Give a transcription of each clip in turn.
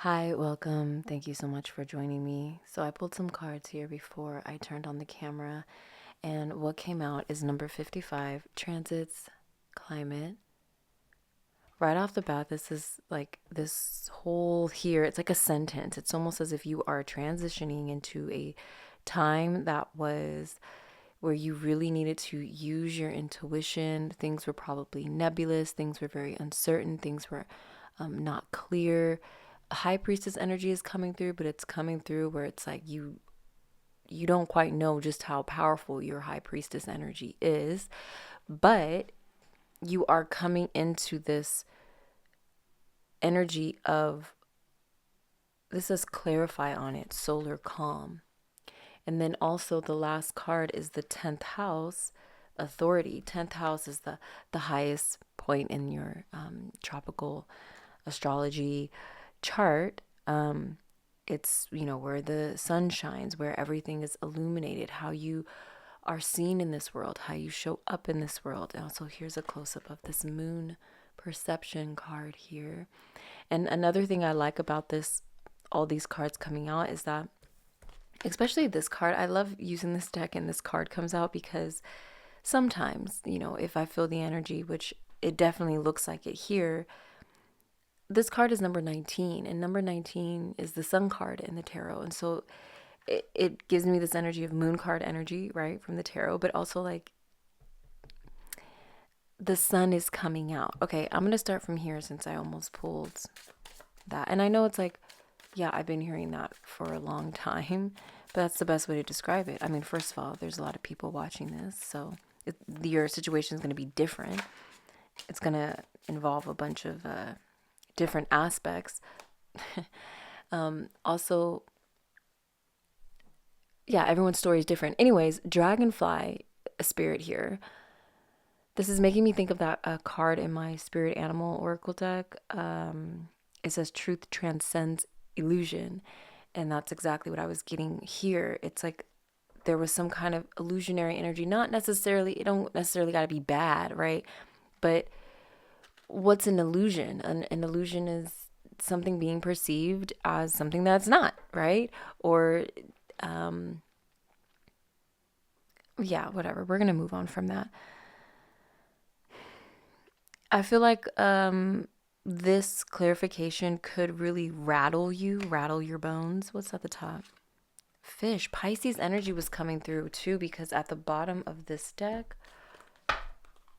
Hi, welcome. Thank you so much for joining me. So I pulled some cards here before I turned on the camera, and what came out is number 55, transits, climate. Right off the bat, this is like this whole here, it's like a sentence. It's almost as if you are transitioning into a time that was where you really needed to use your intuition. Things were probably nebulous, things were very uncertain, things were not clear. High priestess energy is coming through, but it's coming through where it's like you don't quite know just how powerful your high priestess energy is, but you are coming into this energy of, this says clarify on it, solar calm. And then also the last card is the 10th house, authority. 10th house is the highest point in your tropical astrology chart. It's, where the sun shines, where everything is illuminated, how you are seen in this world, how you show up in this world. And also here's a close-up of this moon perception card here. And another thing I like about this, all these cards coming out, is that, especially this card, I love using this deck and this card comes out because sometimes, if I feel the energy, which it definitely looks like it here, this card is number 19, and number 19 is the sun card in the tarot. And so it gives me this energy of moon card energy, right, from the tarot, but also like the sun is coming out. Okay, I'm going to start from here since I almost pulled that. And I know it's like, yeah, I've been hearing that for a long time, but that's the best way to describe it. I mean, first of all, there's a lot of people watching this, so your situation is going to be different. It's going to involve a bunch of different aspects. Also, yeah, everyone's story is different. Anyways, dragonfly spirit here. This is making me think of that card in my spirit animal oracle deck. It says truth transcends illusion. And that's exactly what I was getting here. It's like there was some kind of illusionary energy. Not necessarily, it don't necessarily got to be bad, right? But what's an illusion? An illusion is something being perceived as something that's not, right? Or, yeah, whatever. We're going to move on from that. I feel like this clarification could really rattle your bones. What's at the top? Fish. Pisces energy was coming through too, because at the bottom of this deck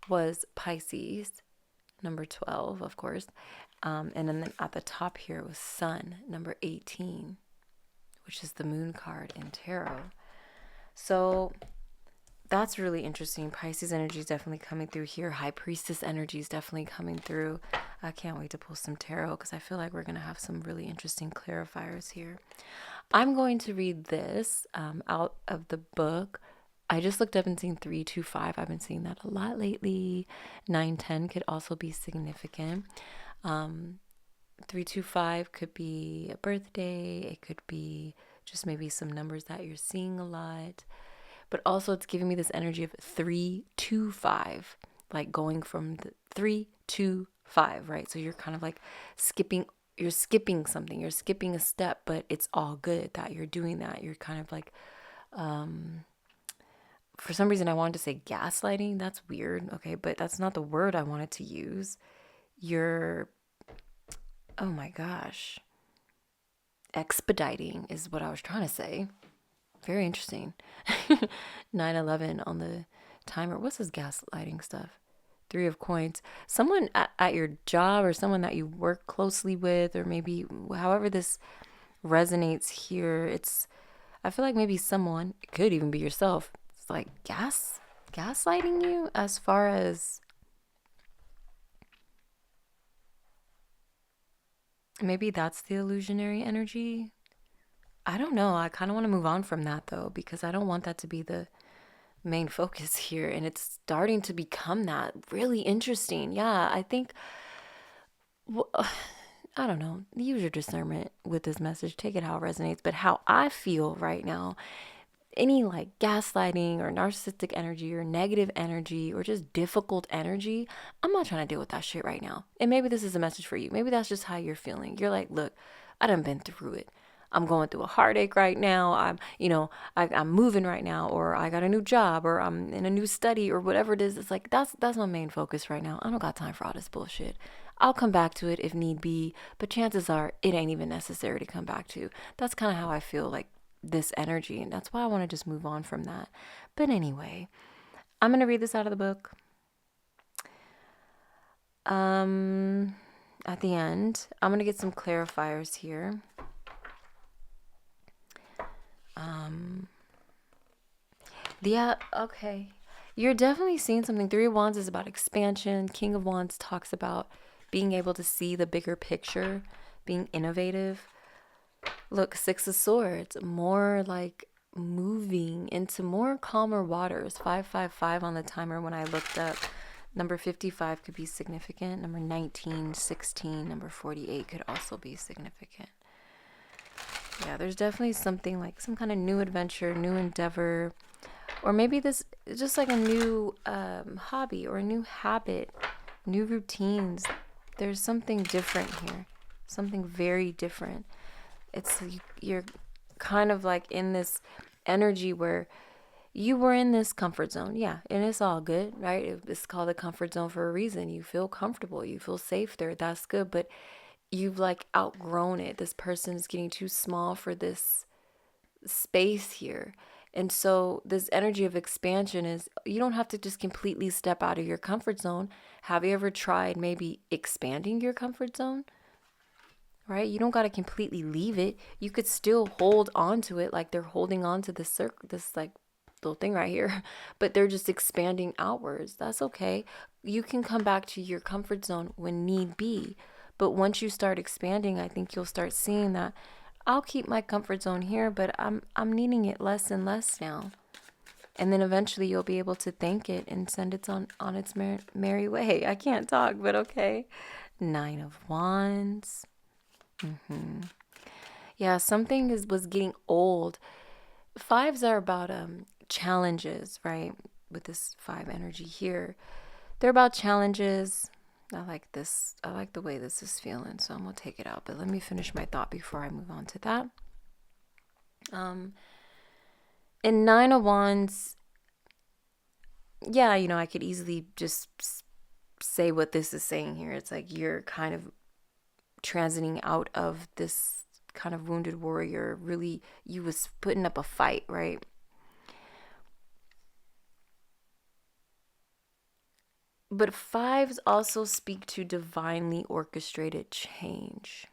was Pisces, number 12, of course. And then at the top here was Sun, number 18, which is the moon card in tarot. So that's really interesting. Pisces energy is definitely coming through here. High priestess energy is definitely coming through. I can't wait to pull some tarot because I feel like we're going to have some really interesting clarifiers here. I'm going to read this out of the book. I just looked up and seen 325. I've been seeing that a lot lately. 910 could also be significant. 325 could be a birthday. It could be just maybe some numbers that you're seeing a lot. But also it's giving me this energy of 325, like going from the 3 to 5, right? So you're kind of like skipping something. You're skipping a step, but it's all good that you're doing that. You're kind of like, for some reason I wanted to say gaslighting. That's weird. Okay. But that's not the word I wanted to use. Oh my gosh. Expediting is what I was trying to say. Very interesting. 9/11 on the timer. What's this gaslighting stuff? 3 of coins. Someone at your job or someone that you work closely with, or maybe however this resonates here. I feel like maybe someone, it could even be yourself, it's like gaslighting you, as far as maybe that's the illusionary energy. I don't know. I kind of want to move on from that though, because I don't want that to be the main focus here. And it's starting to become that. Really interesting. Yeah, I think, I don't know. Use your discernment with this message. Take it how it resonates. But how I feel right now, any like gaslighting or narcissistic energy or negative energy or just difficult energy, I'm not trying to deal with that shit right now. And maybe this is a message for you. Maybe that's just how you're feeling. You're like, look, I done been through it. I'm going through a heartache right now. I'm moving right now, or I got a new job, or I'm in a new study, or whatever it is. It's like, that's my main focus right now. I don't got time for all this bullshit. I'll come back to it if need be, but chances are it ain't even necessary to come back to. That's kind of how I feel like this energy, and that's why I want to just move on from that. But anyway, I'm going to read this out of the book. At the end, I'm going to get some clarifiers here. Yeah, okay. You're definitely seeing something. Three of Wands is about expansion. King of Wands talks about being able to see the bigger picture, being innovative. Look, Six of Swords, more like moving into more calmer waters. 555 on the timer when I looked up. Number 55 could be significant. Number 19, 16, number 48 could also be significant. Yeah, there's definitely something like some kind of new adventure, new endeavor, or maybe this is just like a new hobby or a new habit, new routines. There's something different here, something very different. You're kind of like in this energy where you were in this comfort zone. Yeah, and it's all good, right? It's called a comfort zone for a reason. You feel comfortable, you feel safe there. That's good, but you've like outgrown it. This person is getting too small for this space here. And so this energy of expansion is, you don't have to just completely step out of your comfort zone. Have you ever tried maybe expanding your comfort zone? Right? You don't got to completely leave it. You could still hold on to it like they're holding on to this circle, this like little thing right here, but they're just expanding outwards. That's okay. You can come back to your comfort zone when need be. But once you start expanding, I think you'll start seeing that I'll keep my comfort zone here, but I'm needing it less and less now. And then eventually you'll be able to thank it and send it on its merry way. I can't talk, but okay. 9 of Wands. Yeah, something was getting old. Fives are about challenges, right? With this 5 energy here. They're about challenges. I like this. I like the way this is feeling, so I'm going to take it out. But let me finish my thought before I move on to that. In 9 of Wands, yeah, I could easily just say what this is saying here. It's like you're kind of transiting out of this kind of wounded warrior. Really, you was putting up a fight, right? But 5s also speak to divinely orchestrated change.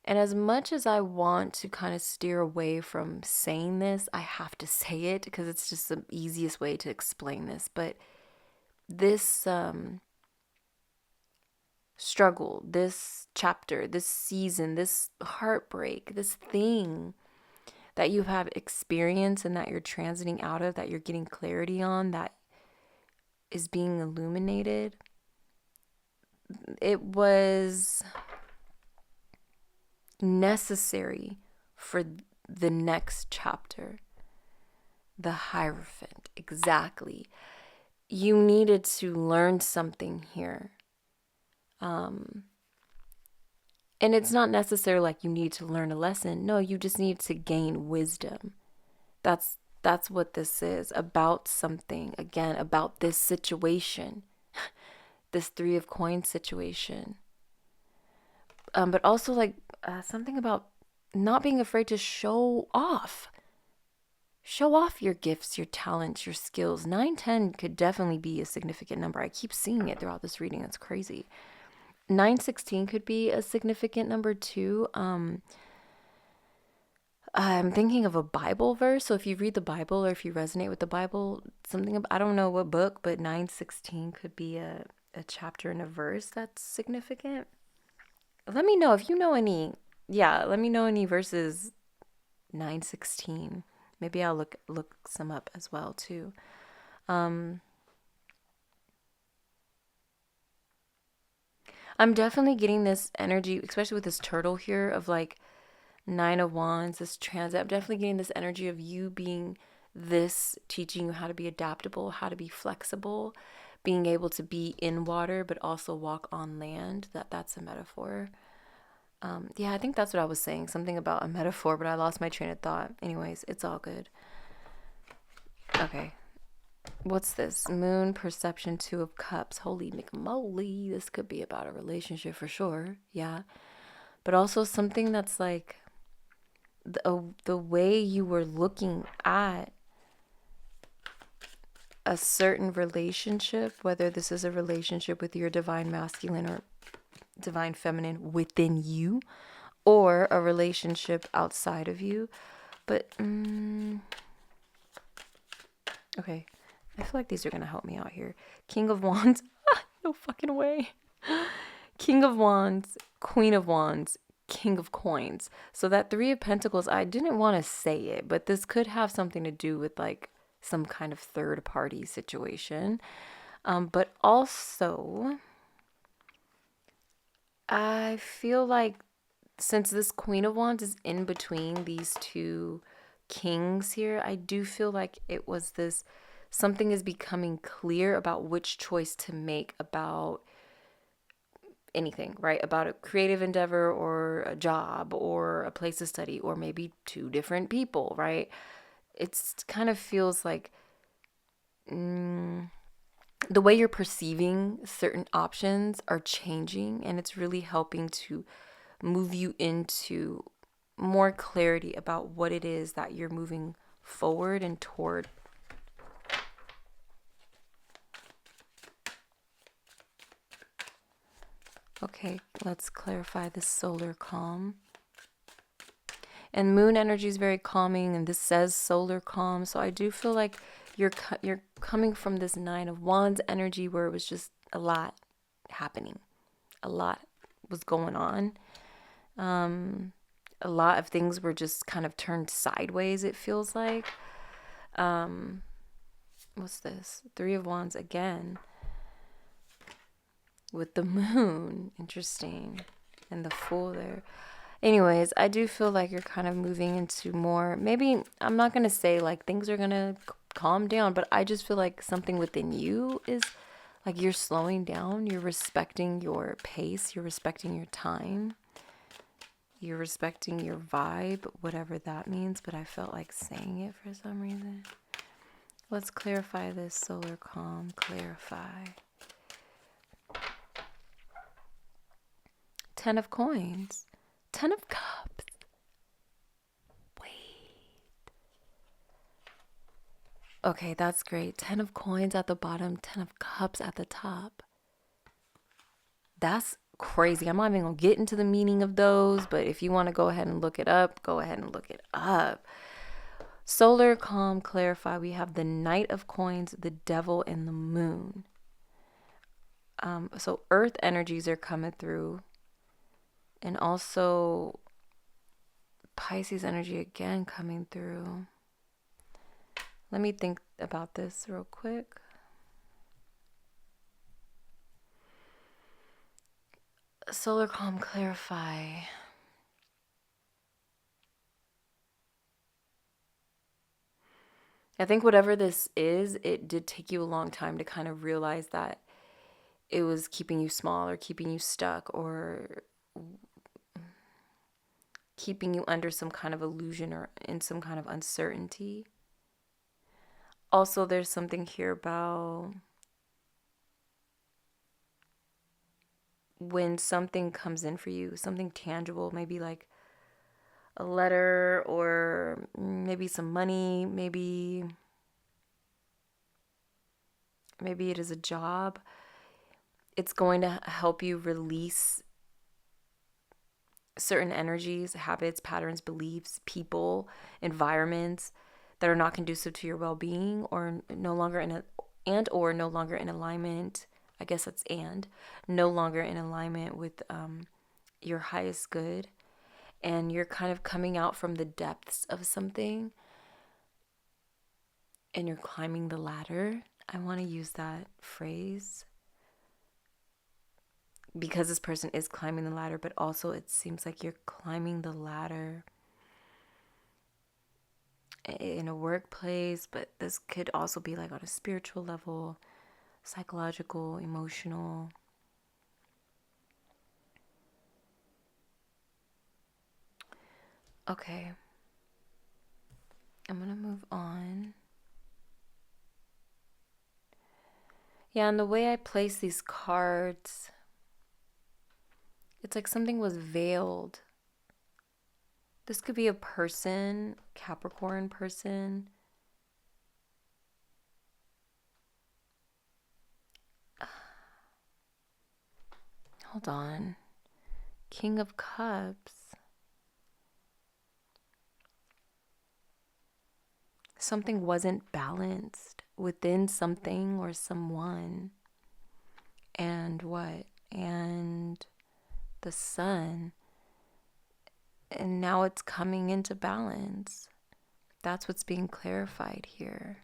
And as much as I want to kind of steer away from saying this, I have to say it because it's just the easiest way to explain this. But this struggle, this chapter, this season, this heartbreak, this thing that you have experienced and that you're transiting out of, that you're getting clarity on, that is being illuminated, it was necessary for the next chapter. The Hierophant, exactly. You needed to learn something here. And it's not necessarily like you need to learn a lesson. No, you just need to gain wisdom. That's what this is about. Something, again, about this situation, this 3 of Coins situation. But also like something about not being afraid to show off your gifts, your talents, your skills. 910 could definitely be a significant number. I keep seeing it throughout this reading. That's crazy. 916 could be a significant number too. I'm thinking of a Bible verse. So if you read the Bible or if you resonate with the Bible, I don't know what book, but 916 could be a chapter and a verse that's significant. Let me know if you know any. Yeah, let me know any verses. 916. Maybe I'll look some up as well too. I'm definitely getting this energy, especially with this turtle here, of like 9 of Wands, this transit. I'm definitely getting this energy of you being this, teaching you how to be adaptable, how to be flexible, being able to be in water, but also walk on land. That's a metaphor. Yeah, I think that's what I was saying. Something about a metaphor, but I lost my train of thought. Anyways, it's all good. Okay. What's this? Moon perception, 2 of Cups. Holy McMoly. This could be about a relationship for sure. Yeah. But also something that's like the way you were looking at a certain relationship, whether this is a relationship with your divine masculine or divine feminine within you, or a relationship outside of you. But, okay. I feel like these are going to help me out here. King of Wands. No fucking way. King of Wands, Queen of Wands, King of Coins. So that 3 of Pentacles, I didn't want to say it, but this could have something to do with like some kind of third party situation. But also, I feel like since this Queen of Wands is in between these 2 kings here, I do feel like it was this something is becoming clear about which choice to make about anything, right? About a creative endeavor or a job or a place to study or maybe 2 different people, right? It's kind of feels like the way you're perceiving certain options are changing, and it's really helping to move you into more clarity about what it is that you're moving forward and toward. Okay, let's clarify this solar calm. And moon energy is very calming, and this says solar calm. So I do feel like you're coming from this 9 of Wands energy where it was just a lot happening. A lot was going on. A lot of things were just kind of turned sideways, it feels like. What's this? 3 of Wands again. With the moon. Interesting. And the Fool there. Anyways, I do feel like you're kind of moving into more, maybe I'm not going to say like things are going to calm down, but I just feel like something within you is like you're slowing down, you're respecting your pace, you're respecting your time, you're respecting your vibe, whatever that means, but I felt like saying it for some reason. Let's clarify this solar calm, clarify. 10 of Coins, 10 of Cups. Okay, that's great. 10 of Coins at the bottom, 10 of Cups at the top. That's crazy. I'm not even going to get into the meaning of those, but if you want to go ahead and look it up, go ahead and look it up. Solar, calm, clarify. We have the Knight of Coins, the Devil, and the Moon. So earth energies are coming through. And also Pisces energy again coming through. Let me think about this real quick. Solar calm, clarify. I think whatever this is, it did take you a long time to kind of realize that it was keeping you small or keeping you stuck or keeping you under some kind of illusion or in some kind of uncertainty. Also, there's something here about when something comes in for you, something tangible, maybe like a letter or maybe some money, maybe it is a job. It's going to help you release certain energies, habits, patterns, beliefs, people, environments that are not conducive to your well-being or no longer in or no longer in alignment. I guess that's no longer in alignment with your highest good. And you're kind of coming out from the depths of something and you're climbing the ladder. I want to use that phrase because this person is climbing the ladder, but also it seems like you're climbing the ladder in a workplace, but this could also be like on a spiritual level, psychological, emotional. Okay. I'm going to move on. Yeah, and the way I place these cards, it's like something was veiled. This could be a person, Capricorn person. Hold on. King of Cups. Something wasn't balanced within something or someone. And what? And the sun. And now it's coming into balance. That's what's being clarified here.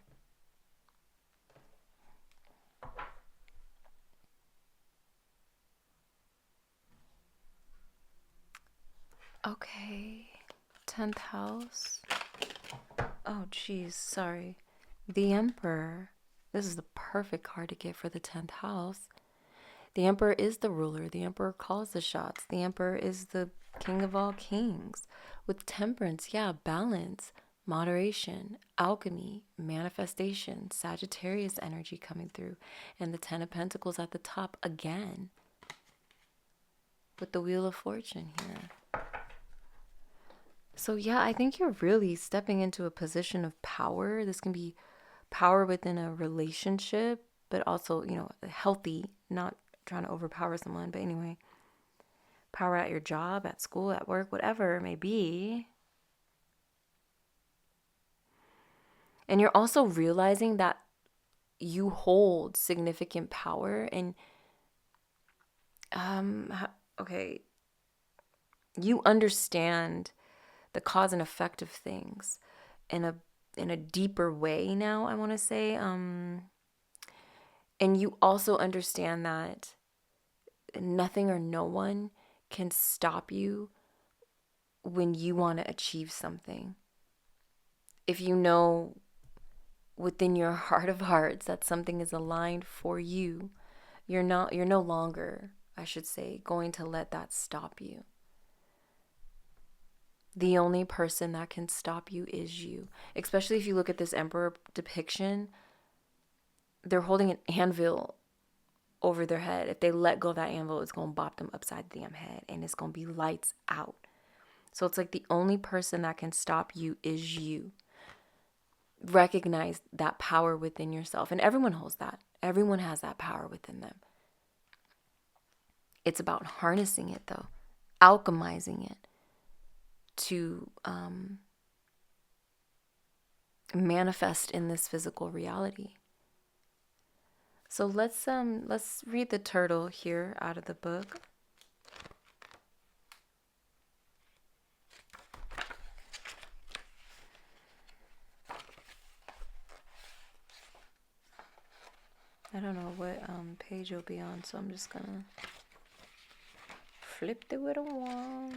Okay. 10th house. Oh, geez. Sorry. The Emperor. This is the perfect card to get for the 10th house. The Emperor is the ruler. The Emperor calls the shots. The Emperor is the king of all kings. With temperance, yeah, balance, moderation, alchemy, manifestation, Sagittarius energy coming through. And the 10 of Pentacles at the top again. With the Wheel of Fortune here. So yeah, I think you're really stepping into a position of power. This can be power within a relationship, but also, healthy, not trying to overpower someone. But anyway, power at your job, at school, at work, whatever it may be. And you're also realizing that you hold significant power. And okay, you understand the cause and effect of things in a deeper way now, I want to say. And you also understand that nothing or no one can stop you when you want to achieve something. If you know within your heart of hearts that something is aligned for you, you're no longer, I should say, going to let that stop you. The only person that can stop you is you. Especially if you look at this Emperor depiction, they're holding an anvil over their head. If they let go of that anvil, it's going to bop them upside the damn head and it's going to be lights out. So it's like the only person that can stop you is you. Recognize that power within yourself. And everyone holds that. Everyone has that power within them. It's about harnessing it, though. Alchemizing it to manifest in this physical reality. So let's read the turtle here out of the book. I don't know what page you'll be on, so I'm just gonna flip through it along.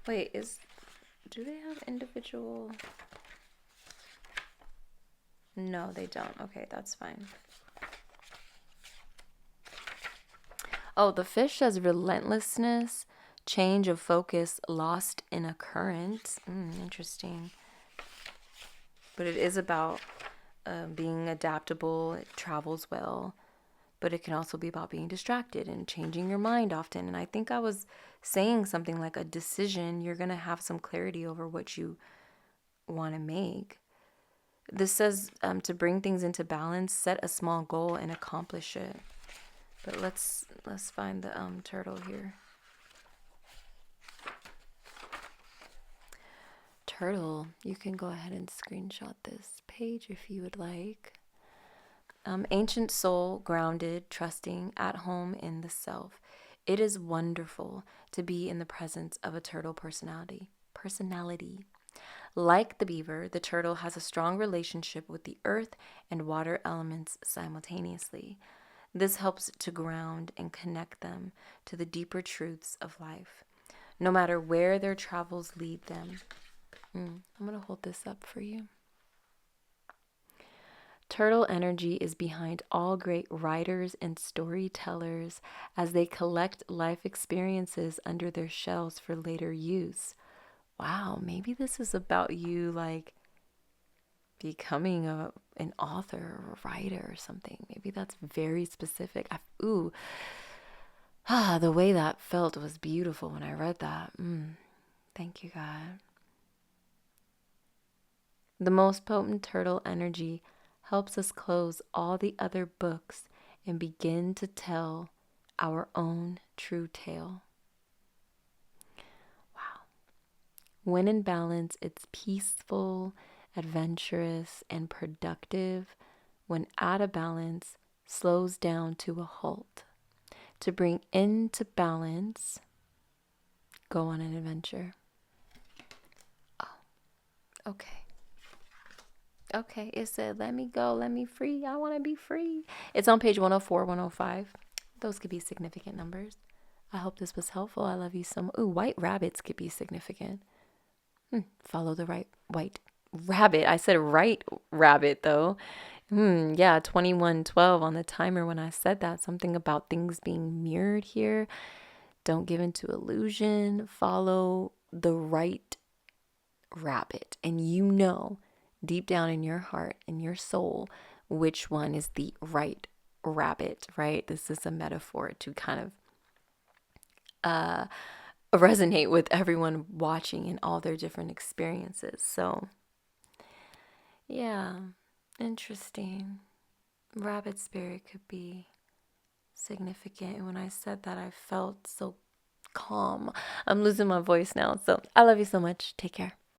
Wait, do they have individual? No, they don't. Okay, that's fine. Oh, the fish says relentlessness, change of focus, lost in a current. Interesting. But it is about being adaptable. It travels well. But it can also be about being distracted and changing your mind often. And I think I was saying something like a decision. You're going to have some clarity over what you want to make. This says to bring things into balance, set a small goal and accomplish it. But let's find the turtle here. Turtle, you can go ahead and screenshot this page if you would like. Ancient soul, grounded, trusting, at home in the self. It is wonderful to be in the presence of a turtle personality. Like the beaver, the turtle has a strong relationship with the earth and water elements simultaneously. This helps to ground and connect them to the deeper truths of life, no matter where their travels lead them. I'm going to hold this up for you. Turtle energy is behind all great writers and storytellers as they collect life experiences under their shells for later use. wow, maybe this is about you like becoming an author or a writer or something. Maybe that's very specific. The way that felt was beautiful when I read that. Thank you, God. The most potent turtle energy helps us close all the other books and begin to tell our own true tale. Wow. When in balance, it's peaceful, adventurous, and productive. When out of balance, slows down to a halt. To bring into balance, go on an adventure. Oh, okay. Okay, it said, let me go, let me free. I want to be free. It's on page 104, 105. Those could be significant numbers. I hope this was helpful. I love you so much. Ooh, white rabbits could be significant. Follow the right white rabbit. I said right rabbit, though. Yeah, 21:12 on the timer when I said that. Something about things being mirrored here. Don't give into illusion. Follow the right rabbit. And you know deep down in your heart, in your soul, which one is the right rabbit, right? This is a metaphor to kind of resonate with everyone watching and all their different experiences. So, yeah, interesting. Rabbit spirit could be significant. And when I said that, I felt so calm. I'm losing my voice now. So, I love you so much. Take care.